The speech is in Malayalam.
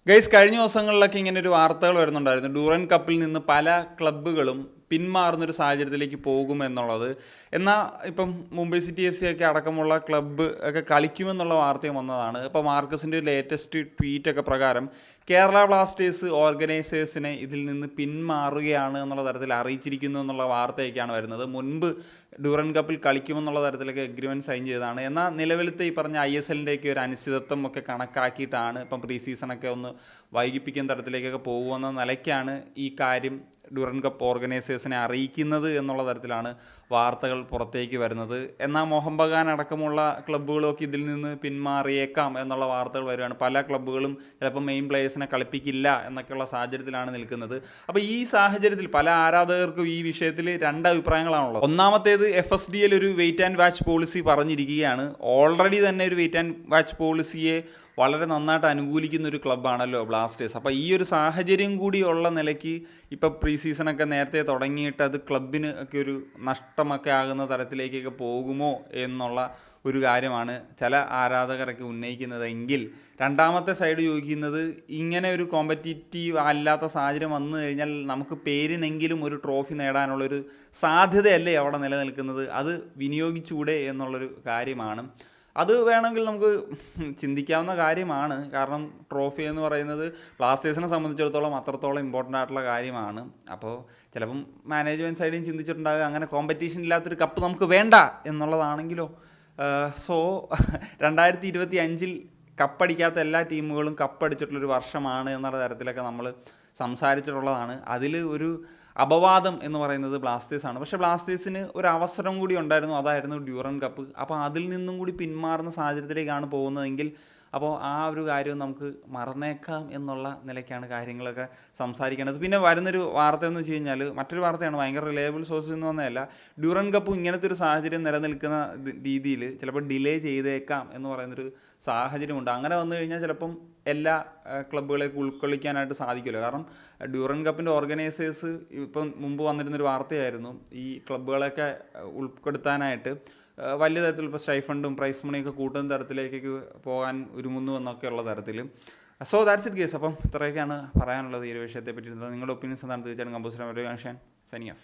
ഗൈസ്, കഴിഞ്ഞ ദിവസങ്ങളിലൊക്കെ ഇങ്ങനെ ഒരു വാർത്തകൾ വരുന്നുണ്ടായിരുന്നു. ഡ്യൂറൻ കപ്പിൽ നിന്ന് പല ക്ലബ്ബുകളും പിന്മാറുന്നൊരു സാഹചര്യത്തിലേക്ക് പോകും എന്നുള്ളത്. എന്നാൽ ഇപ്പം മുംബൈ സിറ്റി എഫ് സി ഒക്കെ അടക്കമുള്ള ക്ലബ്ബ് ഒക്കെ കളിക്കുമെന്നുള്ള വാർത്തയും വന്നതാണ്. ഇപ്പോൾ മാർക്കസിൻ്റെ ലേറ്റസ്റ്റ് ട്വീറ്റൊക്കെ പ്രകാരം കേരള ബ്ലാസ്റ്റേഴ്സ് ഓർഗനൈസേഴ്സിനെ ഇതിൽ നിന്ന് പിന്മാറുകയാണ് എന്നുള്ള തരത്തിൽ അറിയിച്ചിരിക്കുന്നു എന്നുള്ള വാർത്തയൊക്കെയാണ് വരുന്നത്. മുൻപ് ഡ്യൂറൻ കപ്പിൽ കളിക്കുമെന്നുള്ള തരത്തിലൊക്കെ എഗ്രിമെൻറ്റ് സൈൻ ചെയ്തതാണ്. എന്നാൽ നിലവിലത്തെ ഈ പറഞ്ഞ ISLൻ്റെയൊക്കെ ഒരു അനിശ്ചിതത്വം ഒക്കെ കണക്കാക്കിയിട്ടാണ് ഇപ്പം പ്രീ സീസണൊക്കെ ഒന്ന് വൈകിപ്പിക്കുന്ന തരത്തിലേക്കൊക്കെ പോകുമെന്ന നിലയ്ക്കാണ് ഈ കാര്യം ഡ്യൂറൻ കപ്പ് ഓർഗനൈസേഴ്സിനെ അറിയിക്കുന്നത് എന്നുള്ള തരത്തിലാണ് വാർത്തകൾ പുറത്തേക്ക് വരുന്നത്. എന്നാൽ മോഹൻ ബഗാൻ അടക്കമുള്ള ക്ലബ്ബുകളൊക്കെ ഇതിൽ നിന്ന് പിന്മാറിയേക്കാം എന്നുള്ള വാർത്തകൾ വരുവാണ്. പല ക്ലബ്ബുകളും ചിലപ്പോൾ മെയിൻ പ്ലേയേഴ്സിനെ കളിപ്പിക്കില്ല എന്നൊക്കെയുള്ള സാഹചര്യത്തിലാണ് നിൽക്കുന്നത്. അപ്പോൾ ഈ സാഹചര്യത്തിൽ പല ആരാധകർക്കും ഈ വിഷയത്തിൽ രണ്ട് അഭിപ്രായങ്ങളാണുള്ളത്. ഒന്നാമത്തേത് FSDL ഒരു വെയിറ്റ് ആൻഡ് വാച്ച് പോളിസി പറഞ്ഞിരിക്കുകയാണ്. ഓൾറെഡി തന്നെ ഒരു വെയിറ്റ് ആൻഡ് വാച്ച് പോളിസിയെ വളരെ നന്നായിട്ട് അനുകൂലിക്കുന്ന ഒരു ക്ലബ്ബാണല്ലോ ബ്ലാസ്റ്റേഴ്സ്. അപ്പോൾ ഈ ഒരു സാഹചര്യം കൂടിയുള്ള നിലയ്ക്ക് ഇപ്പോൾ പ്രീ സീസണൊക്കെ നേരത്തെ തുടങ്ങിയിട്ട് അത് ക്ലബിന് ഒക്കെ ഒരു നഷ്ടമൊക്കെ ആകുന്ന തരത്തിലേക്കൊക്കെ പോകുമോ എന്നുള്ള ഒരു കാര്യമാണ് ചില ആരാധകരൊക്കെ ഉന്നയിക്കുന്നത്. എങ്കിൽ രണ്ടാമത്തെ സൈഡ് ചോദിക്കുന്നത്, ഇങ്ങനെ ഒരു കോമ്പറ്റീറ്റീവ് അല്ലാത്ത സാഹചര്യം വന്നു കഴിഞ്ഞാൽ നമുക്ക് പേരിനെങ്കിലും ഒരു ട്രോഫി നേടാനുള്ളൊരു സാധ്യതയല്ലേ അവിടെ നിലനിൽക്കുന്നത്, അത് വിനിയോഗിച്ചുകൂടെ എന്നുള്ളൊരു കാര്യമാണ്. അത് വേണമെങ്കിൽ നമുക്ക് ചിന്തിക്കാവുന്ന കാര്യമാണ്. കാരണം ട്രോഫി എന്ന് പറയുന്നത് ബ്ലാസ്റ്റേഴ്സിനെ സംബന്ധിച്ചിടത്തോളം അത്രത്തോളം ഇമ്പോർട്ടൻ്റ് ആയിട്ടുള്ള കാര്യമാണ്. അപ്പോൾ ചിലപ്പം മാനേജ്മെൻറ്റ് സൈഡിൽ ചിന്തിച്ചിട്ടുണ്ടാകുക, അങ്ങനെ കോമ്പറ്റീഷൻ ഇല്ലാത്തൊരു കപ്പ് നമുക്ക് വേണ്ട എന്നുള്ളതാണെങ്കിലോ. സോ 2025 കപ്പടിക്കാത്ത എല്ലാ ടീമുകളും കപ്പടിച്ചിട്ടുള്ളൊരു വർഷമാണ് എന്നുള്ള തരത്തിലൊക്കെ നമ്മൾ സംസാരിച്ചിട്ടുള്ളതാണ്. അതിൽ ഒരു അപവാദം എന്ന് പറയുന്നത് ബ്ലാസ്റ്റേഴ്സാണ്. പക്ഷേ ബ്ലാസ്റ്റേഴ്സിന് ഒരു അവസരം കൂടി ഉണ്ടായിരുന്നു, അതായിരുന്നു ഡ്യൂറൻ കപ്പ്. അപ്പോൾ അതിൽ നിന്നും കൂടി പിന്മാറുന്ന സാഹചര്യത്തിലേക്കാണ് പോകുന്നതെങ്കിൽ അപ്പോൾ ആ ഒരു കാര്യം നമുക്ക് മറന്നേക്കാം എന്നുള്ള നിലയ്ക്കാണ് കാര്യങ്ങളൊക്കെ സംസാരിക്കേണ്ടത്. പിന്നെ വരുന്നൊരു വാർത്ത എന്ന് വെച്ച് കഴിഞ്ഞാൽ മറ്റൊരു വാർത്തയാണ്, ഭയങ്കര റിലയബിൾ സോഴ്സിൽ നിന്ന് വന്നതല്ല. ഡ്യൂറൻ കപ്പ് ഇങ്ങനത്തെ ഒരു സാഹചര്യം നിലനിൽക്കുന്ന രീതിയിൽ ചിലപ്പോൾ ഡിലേ ചെയ്തേക്കാം എന്ന് പറയുന്നൊരു സാഹചര്യമുണ്ട്. അങ്ങനെ വന്നു കഴിഞ്ഞാൽ ചിലപ്പം എല്ലാ ക്ലബ്ബുകളെയൊക്കെ ഉൾക്കൊള്ളിക്കാനായിട്ട് സാധിക്കുമല്ലോ. കാരണം ഡ്യൂറൻ കപ്പിൻ്റെ ഓർഗനൈസേഴ്സ് ഇപ്പം മുമ്പ് വന്നിരുന്നൊരു വാർത്തയായിരുന്നു, ഈ ക്ലബ്ബുകളെയൊക്കെ ഉൾപ്പെടുത്താനായിട്ട് വലിയ തരത്തിൽ ഇപ്പോൾ സ്റ്റൈഫണ്ടും പ്രൈസ് മണിയൊക്കെ കൂട്ടുന്ന തരത്തിലേക്കൊക്കെ പോകാൻ ഒരുങ്ങുന്നു എന്നൊക്കെയുള്ള തരത്തിൽ. So that's it case. അപ്പം ഇത്രയൊക്കെയാണ് പറയാനുള്ളത് ഈ ഒരു വിഷയത്തെ പറ്റി. നിങ്ങളുടെ ഒപ്പീനിയൻസ് എന്താണ് തീർച്ചയായിട്ടും കമ്പോസർ സൈനിങ് ഓഫ്.